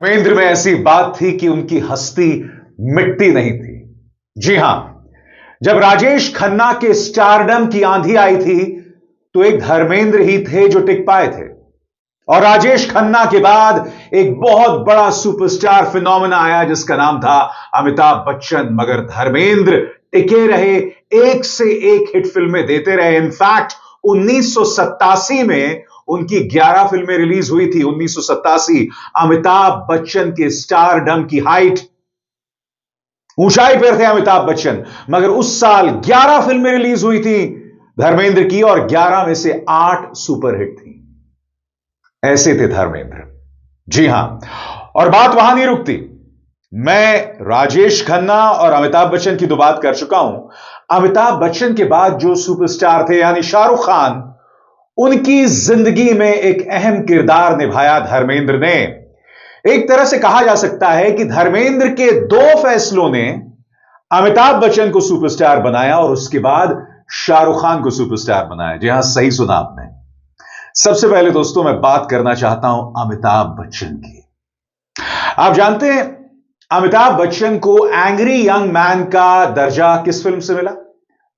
धर्मेंद्र में ऐसी बात थी कि उनकी हस्ती मिटती नहीं थी। जी हां, जब राजेश खन्ना के स्टारडम की आंधी आई थी तो एक धर्मेंद्र ही थे जो टिक पाए थे। और राजेश खन्ना के बाद एक बहुत बड़ा सुपरस्टार फिनोमेना आया जिसका नाम था अमिताभ बच्चन। मगर धर्मेंद्र टिके रहे, एक से एक हिट फिल्में देते रहे। इनफैक्ट 1987 में उनकी 11 फिल्में रिलीज हुई थी। 1987 अमिताभ बच्चन के स्टारडम की हाइट, ऊंचाई पर थे अमिताभ बच्चन। मगर उस साल 11 फिल्में रिलीज हुई थी धर्मेंद्र की और 11 में से 8 सुपरहिट थी। ऐसे थे धर्मेंद्र। जी हां, और बात वहां नहीं रुकती। मैं राजेश खन्ना और अमिताभ बच्चन की तो बात कर चुका हूं। अमिताभ बच्चन के बाद जो सुपरस्टार थे यानी शाहरुख खान, उनकी जिंदगी में एक अहम किरदार निभाया धर्मेंद्र ने। एक तरह से कहा जा सकता है कि धर्मेंद्र के 2 फैसलों ने अमिताभ बच्चन को सुपरस्टार बनाया और उसके बाद शाहरुख खान को सुपरस्टार बनाया। जी हां, सही सुना आपने। सबसे पहले दोस्तों मैं बात करना चाहता हूं अमिताभ बच्चन की। आप जानते हैं अमिताभ बच्चन को एंग्री यंग मैन का दर्जा किस फिल्म से मिला?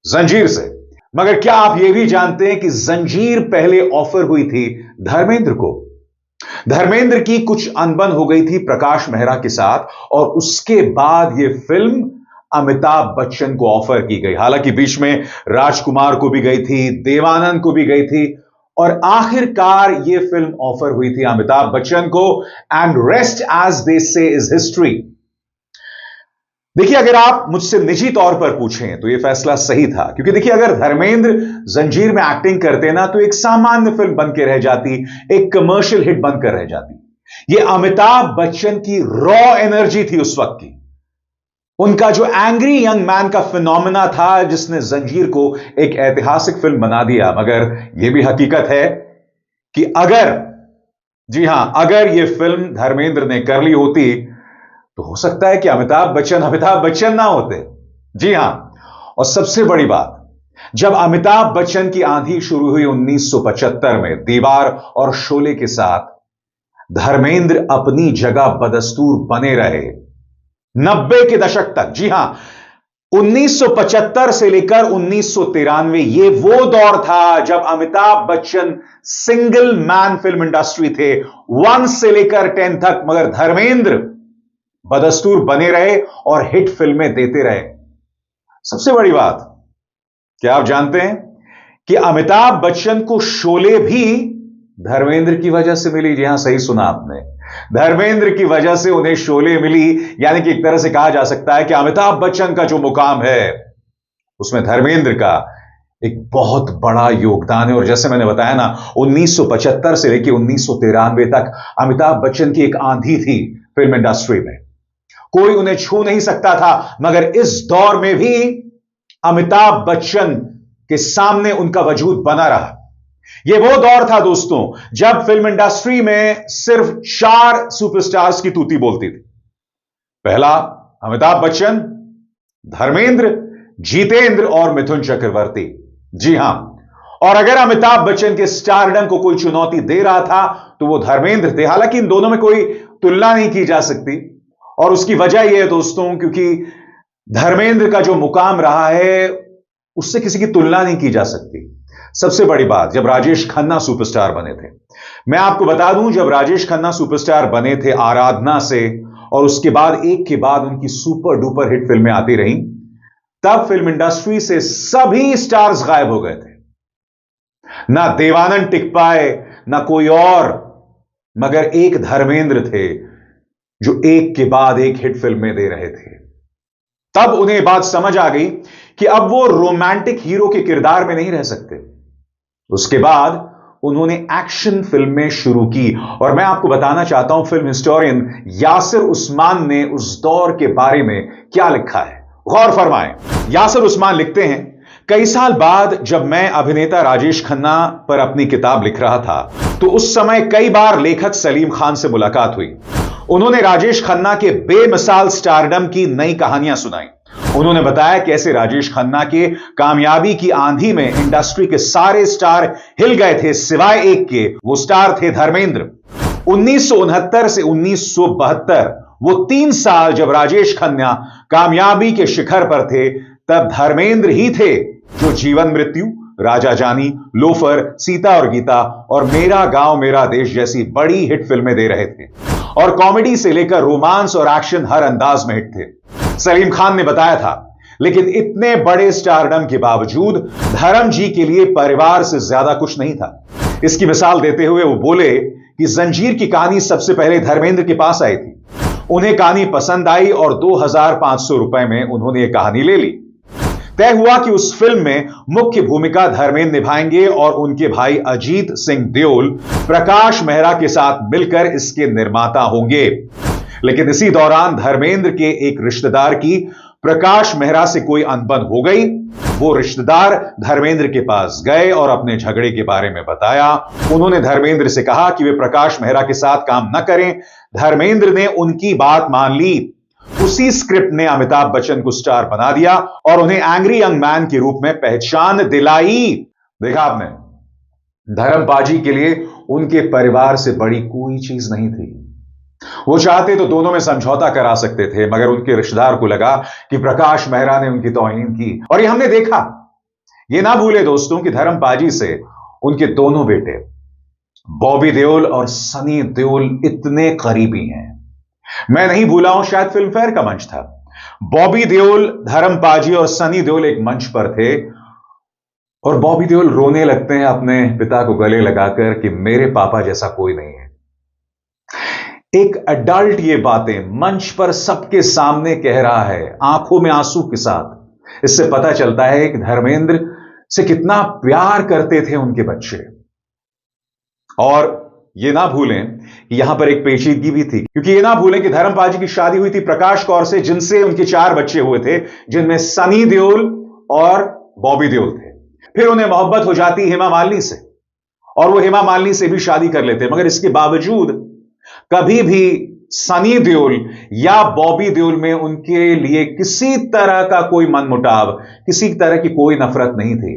जंजीर से। मगर क्या आप यह भी जानते हैं कि जंजीर पहले ऑफर हुई थी धर्मेंद्र को? धर्मेंद्र की कुछ अनबन हो गई थी प्रकाश मेहरा के साथ और उसके बाद यह फिल्म अमिताभ बच्चन को ऑफर की गई। हालांकि बीच में राजकुमार को भी गई थी, देवानंद को भी गई थी और आखिरकार यह फिल्म ऑफर हुई थी अमिताभ बच्चन को। एंड रेस्ट एज दे से इज हिस्ट्री। देखिए, अगर आप मुझसे निजी तौर पर पूछें तो यह फैसला सही था, क्योंकि देखिए अगर धर्मेंद्र जंजीर में एक्टिंग करते ना तो एक सामान्य फिल्म बनकर रह जाती, एक कमर्शियल हिट बनकर रह जाती। यह अमिताभ बच्चन की रॉ एनर्जी थी उस वक्त की, उनका जो एंग्री यंग मैन का फिनोमेना था जिसने जंजीर को एक ऐतिहासिक फिल्म बना दिया। मगर यह भी हकीकत है कि अगर, जी हां, अगर यह फिल्म धर्मेंद्र ने कर ली होती तो हो सकता है कि अमिताभ बच्चन ना होते। जी हां, और सबसे बड़ी बात, जब अमिताभ बच्चन की आंधी शुरू हुई 1975 में दीवार और शोले के साथ, धर्मेंद्र अपनी जगह बदस्तूर बने रहे 90 के दशक तक। जी हां, 1975 से लेकर 1993 यह वो दौर था जब Amitabh Bachchan single man film industry थे, 1 से लेकर 10 तक। मगर धर्मेंद्र बदस्तूर बने रहे और हिट फिल्में देते रहे। सबसे बड़ी बात, क्या आप जानते हैं कि अमिताभ बच्चन को शोले भी धर्मेंद्र की वजह से मिली? जी हां, सही सुना आपने, धर्मेंद्र की वजह से उन्हें शोले मिली। यानी कि एक तरह से कहा जा सकता है कि अमिताभ बच्चन का जो मुकाम है उसमें धर्मेंद्र का एक बहुत बड़ा योगदान है। और जैसे मैंने बताया ना, 1975 से लेकर 1993 तक अमिताभ बच्चन की एक आंधी थी फिल्म इंडस्ट्री में, कोई उन्हें छू नहीं सकता था। मगर इस दौर में भी अमिताभ बच्चन के सामने उनका वजूद बना रहा। यह वो दौर था दोस्तों जब फिल्म इंडस्ट्री में सिर्फ 4 सुपरस्टार्स की तूती बोलती थी। पहला अमिताभ बच्चन, धर्मेंद्र, जितेंद्र और मिथुन चक्रवर्ती। जी हां, और अगर अमिताभ बच्चन के स्टारडम को कोई चुनौती दे रहा था तो वो धर्मेंद्र थे। हालांकि इन दोनों में कोई तुलना नहीं की जा सकती और उसकी वजह यह है दोस्तों क्योंकि धर्मेंद्र का जो मुकाम रहा है उससे किसी की तुलना नहीं की जा सकती। सबसे बड़ी बात, जब राजेश खन्ना सुपरस्टार बने थे, मैं आपको बता दूं, जब राजेश खन्ना सुपरस्टार बने थे आराधना से और उसके बाद एक के बाद उनकी सुपर डुपर हिट फिल्में आती रहीं, तब फिल्म इंडस्ट्री से सभी स्टार्स गायब हो गए थे। ना देवानंद टिक पाए, ना कोई और, मगर एक धर्मेंद्र थे जो एक के बाद एक हिट फिल्में दे रहे थे। तब उन्हें बात समझ आ गई कि अब वो रोमांटिक हीरो के किरदार में नहीं रह सकते। उसके बाद उन्होंने एक्शन फिल्में शुरू की। और मैं आपको बताना चाहता हूं फिल्म हिस्टोरियन यासिर उस्मान ने उस दौर के बारे में क्या लिखा है, गौर फरमाएं। यासिर उस्मान लिखते हैं, कई साल बाद जब मैं अभिनेता राजेश खन्ना पर अपनी किताब लिख रहा था तो उस समय कई बार लेखक सलीम खान से मुलाकात हुई। उन्होंने राजेश खन्ना के बेमिसाल स्टारडम की नई कहानियां सुनाई। उन्होंने बताया कैसे राजेश खन्ना के कामयाबी की आंधी में इंडस्ट्री के सारे स्टार हिल गए थे सिवाय एक के, वो स्टार थे धर्मेंद्र। 1969 से 1972 वो 3 साल जब राजेश खन्ना कामयाबी के शिखर पर थे, तब धर्मेंद्र ही थे जो जीवन मृत्यु, राजा जानी, लोफर, सीता और गीता और मेरा गांव मेरा देश जैसी बड़ी हिट फिल्में दे रहे थे और कॉमेडी से लेकर रोमांस और एक्शन हर अंदाज में हिट थे। सलीम खान ने बताया था, लेकिन इतने बड़े स्टारडम के बावजूद धर्म जी के लिए परिवार से ज्यादा कुछ नहीं था। इसकी मिसाल देते हुए वो बोले कि जंजीर की कहानी सबसे पहले धर्मेंद्र के पास आई थी। उन्हें कहानी पसंद आई और 2500 रुपए में उन्होंने यह कहानी ले ली। तय हुआ कि उस फिल्म में मुख्य भूमिका धर्मेंद्र निभाएंगे और उनके भाई अजीत सिंह देओल प्रकाश मेहरा के साथ मिलकर इसके निर्माता होंगे। लेकिन इसी दौरान धर्मेंद्र के एक रिश्तेदार की प्रकाश मेहरा से कोई अनबन हो गई। वो रिश्तेदार धर्मेंद्र के पास गए और अपने झगड़े के बारे में बताया। उन्होंने धर्मेंद्र से कहा कि वे प्रकाश मेहरा के साथ काम न करें। धर्मेंद्र ने उनकी बात मान ली। उसी स्क्रिप्ट ने अमिताभ बच्चन को स्टार बना दिया और उन्हें एंग्री यंग मैन के रूप में पहचान दिलाई। देखा आपने, धर्म पाजी के लिए उनके परिवार से बड़ी कोई चीज नहीं थी। वो चाहते तो दोनों में समझौता करा सकते थे, मगर उनके रिश्तेदार को लगा कि प्रकाश मेहरा ने उनकी तौहीन की। और ये हमने देखा। ये ना भूले दोस्तों कि धर्म पाजी से उनके दोनों बेटे बॉबी देओल और सनी देओल इतने करीबी हैं। मैं नहीं भूला हूं, शायद फिल्म फेयर का मंच था। बॉबी देओल, धर्म पाजी और सनी देओल एक मंच पर थे और बॉबी देओल रोने लगते हैं अपने पिता को गले लगाकर कि मेरे पापा जैसा कोई नहीं है। एक अडल्ट ये बातें मंच पर सबके सामने कह रहा है, आंखों में आंसू के साथ। इससे पता चलता है कि धर्मेंद्र से कितना प्यार करते थे उनके बच्चे। और ये ना भूलें कि यहां पर एक पेचीदगी भी थी, क्योंकि ये ना भूलें कि धर्म पाजी की शादी हुई थी प्रकाश कौर से, जिनसे उनके 4 बच्चे हुए थे, जिनमें सनी देओल और बॉबी देओल थे। फिर उन्हें मोहब्बत हो जाती हेमा मालिनी से और वो हेमा मालिनी से भी शादी कर लेते, मगर इसके बावजूद कभी भी सनी देओल या बॉबी देओल में उनके लिए किसी तरह का कोई मनमुटाव, किसी तरह की कोई नफरत नहीं थी।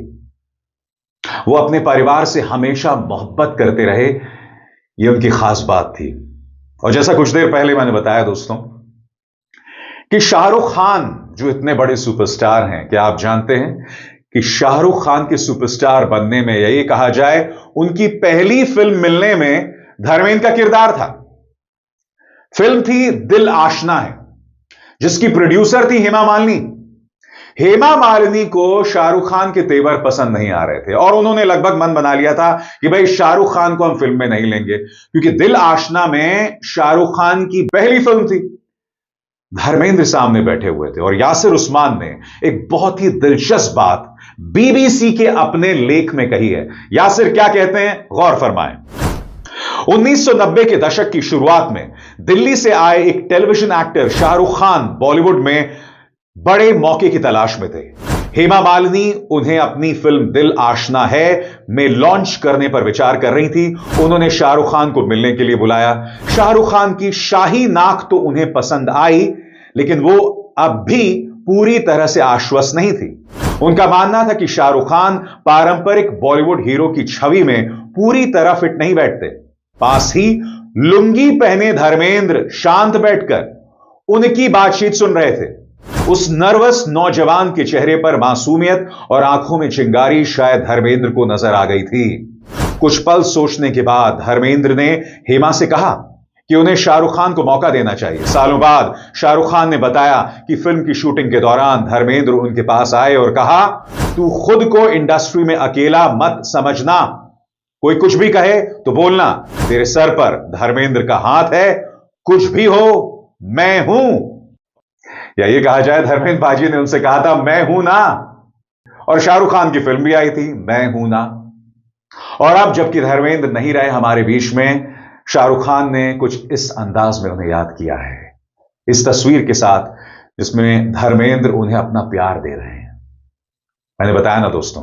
वो अपने परिवार से हमेशा मोहब्बत करते रहे, ये उनकी खास बात थी। और जैसा कुछ देर पहले मैंने बताया दोस्तों कि शाहरुख खान जो इतने बड़े सुपरस्टार हैं, क्या आप जानते हैं कि शाहरुख खान के सुपरस्टार बनने में, या ये कहा जाए उनकी पहली फिल्म मिलने में धर्मेंद्र का किरदार था। फिल्म थी दिल आशना है, जिसकी प्रोड्यूसर थी हेमा मालिनी। हेमा मालिनी को शाहरुख खान के तेवर पसंद नहीं आ रहे थे और उन्होंने लगभग मन बना लिया था कि भाई शाहरुख खान को हम फिल्म में नहीं लेंगे, क्योंकि दिल आशना में शाहरुख खान की पहली फिल्म थी। धर्मेंद्र सामने बैठे हुए थे और यासिर उस्मान ने एक बहुत ही दिलचस्प बात बीबीसी के अपने लेख में कही है। यासिर क्या कहते हैं, गौर फरमाएं। 1990 के दशक की शुरुआत में दिल्ली से आए एक टेलीविजन एक्टर शाहरुख खान बॉलीवुड में बड़े मौके की तलाश में थे। हेमा मालिनी उन्हें अपनी फिल्म दिल आशना है में लॉन्च करने पर विचार कर रही थी। उन्होंने शाहरुख खान को मिलने के लिए बुलाया। शाहरुख खान की शाही नाक तो उन्हें पसंद आई, लेकिन वो अब भी पूरी तरह से आश्वस्त नहीं थी। उनका मानना था कि शाहरुख खान पारंपरिक बॉलीवुड हीरो की छवि में पूरी तरह फिट नहीं बैठते। पास ही लुंगी पहने धर्मेंद्र शांत बैठकर उनकी बातचीत सुन रहे थे। उस नर्वस नौजवान के चेहरे पर मासूमियत और आंखों में चिंगारी शायद धर्मेंद्र को नजर आ गई थी। कुछ पल सोचने के बाद धर्मेंद्र ने हेमा से कहा कि उन्हें शाहरुख खान को मौका देना चाहिए। सालों बाद शाहरुख खान ने बताया कि फिल्म की शूटिंग के दौरान धर्मेंद्र उनके पास आए और कहा, तू खुद को इंडस्ट्री में अकेला मत समझना, कोई कुछ भी कहे तो बोलना, तेरे सर पर धर्मेंद्र का हाथ है, कुछ भी हो मैं हूं। या ये कहा जाए धर्मेंद्र पाजी ने उनसे कहा था, मैं हूं ना। और शाहरुख खान की फिल्म भी आई थी, मैं हूं ना। और अब जबकि धर्मेंद्र नहीं रहे हमारे बीच में, शाहरुख खान ने कुछ इस अंदाज में उन्हें याद किया है, इस तस्वीर के साथ जिसमें धर्मेंद्र उन्हें अपना प्यार दे रहे हैं। मैंने बताया ना दोस्तों,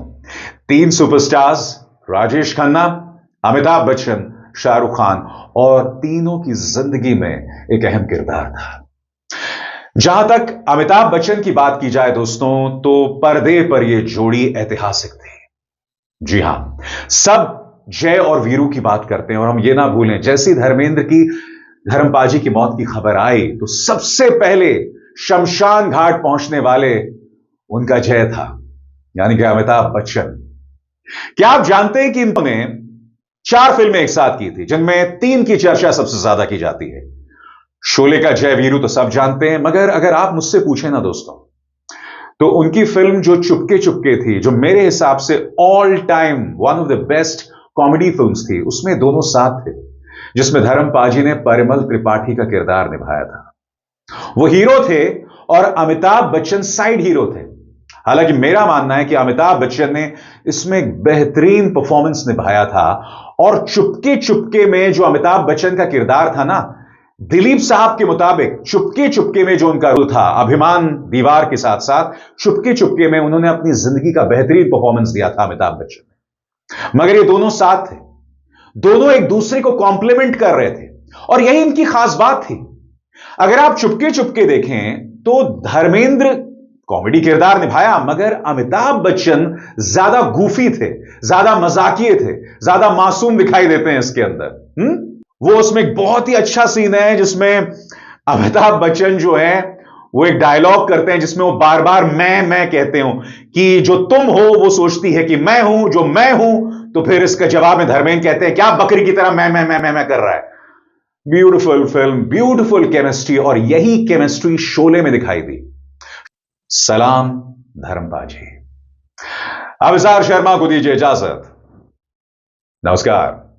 3 सुपरस्टार्स, राजेश खन्ना, अमिताभ बच्चन, शाहरुख खान, और तीनों की जिंदगी में एक अहम किरदार था। जहां तक अमिताभ बच्चन की बात की जाए दोस्तों, तो पर्दे पर यह जोड़ी ऐतिहासिक थी। जी हां, सब जय और वीरू की बात करते हैं और हम ये ना भूलें, जैसी धर्मेंद्र की धर्मपाजी की मौत की खबर आई तो सबसे पहले शमशान घाट पहुंचने वाले उनका जय था, यानी कि अमिताभ बच्चन। क्या आप जानते हैं कि इन्होंने 4 फिल्में एक साथ की थी, जिनमें 3 की चर्चा सबसे ज्यादा की जाती है। शोले का जय वीरू तो सब जानते हैं, मगर अगर आप मुझसे पूछें ना दोस्तों, तो उनकी फिल्म जो चुपके चुपके थी, जो मेरे हिसाब से all time one of the best comedy films थी, उसमें दोनों साथ थे, जिसमें धर्मपाजी ने परिमल त्रिपाठी का किरदार निभाया था। वो हीरो थे और अमिताभ बच्चन साइड हीरो थे। हालांकि मेरा मानना है कि अमिताभ बच्चन ने इसमें एक बेहतरीन परफॉर्मेंस निभाया था और चुपके चुपके में जो अमिताभ बच्चन का किरदार था ना, दिलीप साहब के मुताबिक चुपके चुपके में जो उनका रोल था, अभिमान दीवार के साथ साथ चुपके चुपके में उन्होंने अपनी जिंदगी का बेहतरीन परफॉर्मेंस दिया था अमिताभ बच्चन ने। मगर ये दोनों साथ थे, दोनों एक दूसरे को कॉम्प्लीमेंट कर रहे थे और यही इनकी खास बात थी। अगर आप चुपके चुपके देखें तो धर्मेंद्र कॉमेडी किरदार निभाया, मगर अमिताभ बच्चन ज्यादा गूफी थे, ज्यादा मजाकिये थे, ज्यादा मासूम दिखाई देते हैं इसके अंदर। वो उसमें एक बहुत ही अच्छा सीन है जिसमें अमिताभ बच्चन जो है वो एक डायलॉग करते हैं जिसमें वो बार बार मैं कहते हो कि जो तुम हो वो सोचती है कि मैं हूं, जो मैं हूं, तो फिर इसका जवाब में धर्मेंद्र कहते हैं क्या बकरी की तरह मैं कर रहा है। ब्यूटीफुल फिल्म, ब्यूटीफुल केमिस्ट्री, और यही केमिस्ट्री शोले में दिखाई दी। सलाम धर्मपाजी। अभिसार शर्मा को दीजिए इजाजत। नमस्कार।